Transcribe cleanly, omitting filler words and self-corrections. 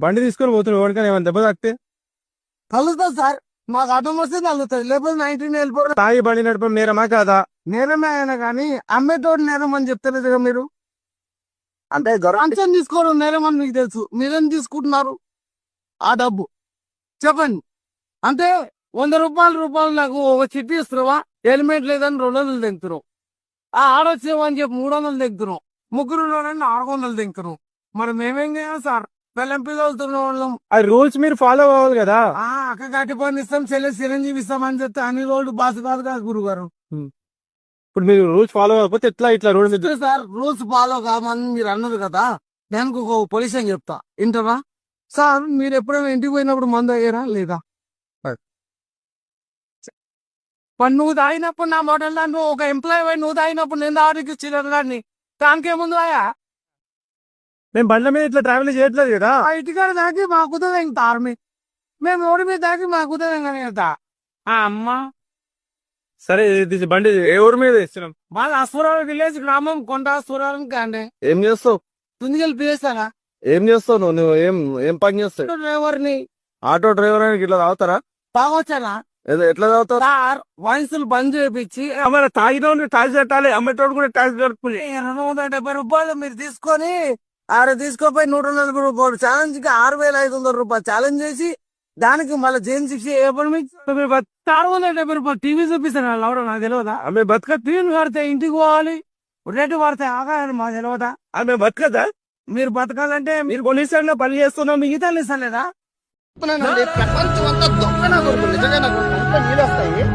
బండి తీసుకొని పోతున్నావు ఎవరికైనా ఏమైనా దెబ్బ తాకితే కలుగుతుంది సార్, మాకు అర్థం వస్తే కలుగుతుంది, లేకపోతే 19 వెళ్ళిపోవడం తాగి బండి నడపడం నేరమా కాదా? నేరమే అయినా కానీ అమ్మేటోడు నేరం అని చెప్తలేదు కదా మీరు. అంటే లంచం తీసుకోవడం నేరం అని మీకు తెలుసు, మీరేం తీసుకుంటున్నారు ఆ డబ్బు చెప్పండి. అంటే 100 రూపాయలు నాకు ఒక చిట్టి ఇస్తున్నావా, హెల్మెట్ లేదని 200 దింగుతున్నావు, ఆ ఆడొచ్చేవని చెప్పి 300 దింగుతున్నావు, ముగ్గురు 400 దింగుతున్నావు. మరి మేమేం చేయాలి సార్? పిల్లం పిల్లలుతున్న వాళ్ళం. ఆ రూల్స్ మీరు ఫాలో అవ్వాలి కదా. అక్క కట్టి పని ఇస్తాం, చెల్లె చిరంజీవి ఇస్తామని చెప్తే అన్ని రోజులు బాసు కాదు కాదు గురువు గారు. ఇప్పుడు మీరు రూల్స్ ఫాలో అవ్వకపోతే ఎట్లా ఇట్లా రోడ్ మీద సార్ రూల్స్ ఫాలో కామని మీరు అన్నారు కదా, నేను ఒక పొజిషన్ చెప్తా ఇంటరా సార్. మీరు ఎప్పుడైనా ఇంటికి పోయినప్పుడు మందు అయ్యారా లేదా? పని నువ్వు తాగినప్పుడు నా మోడల్ దాన్ని ఒక ఎంప్లాయీ పోయి నువ్వు తాగినప్పుడు నేను ఆడికి చిల్లర దాన్ని దానికేముందు ఆయా? మేము బండ్ల మీద ఇట్లా ట్రావెల్ చేయట్లేదు కదా. ఆ ఇంటికాడ దాకి మా కుదరదు ఇంక ఆర్మీ, మేము రోడ్డు మీద దాకి మా కుదరదు ఇంకా అమ్మ. సరే ఇది బండి ఏ ఊరు మీద ఇస్తున్నాం? వాళ్ళ అశ్వరావు విలేజ్ గ్రామం కొండ అశ్వరావు కాండి. ఏం చేస్తావు? తుందిగలు పిలుస్తారా ఏం చేస్తావు నువ్వు? ఏం ఏం పని చేస్తావు? డ్రైవర్ ని. ఆటో డ్రైవర్ అని ఇట్లా తాగుతారా? తాగొచ్చానా ఎట్లా తాగుతావు సార్? వయసులు బంద్ చేయించి తాగిన ట్యాక్స్ కట్టాలి, అమ్మేటోడు కూడా ట్యాక్స్ కట్టుకుని 270 రూపాయలు మీరు తీసుకొని తీసుకోపోయి 140 రూపాయలు ఛాలెంజ్ కి 6500 రూపాయలు ఛాలెంజ్ చేసి దానికి మళ్ళీ జైలు శిక్ష 470 రూపాయలు టీవీ చూపిస్తాను ఎవరో నాకు తెలియదా? ఆమె బతక టీవీ పడితే ఇంటికి పోవాలి, రెడ్డి పడితే ఆగాలి మా తెలియదా? ఆమె బతకదా? మీరు బతకాలంటే మీరు పోలీసులో పని చేస్తున్నాం, మిగతా ఇస్తలేదా? ప్రపంచం అంతా దొంగ నా కొడుకు, నిజంగా నాకు నీళ్ళు వస్తాయి.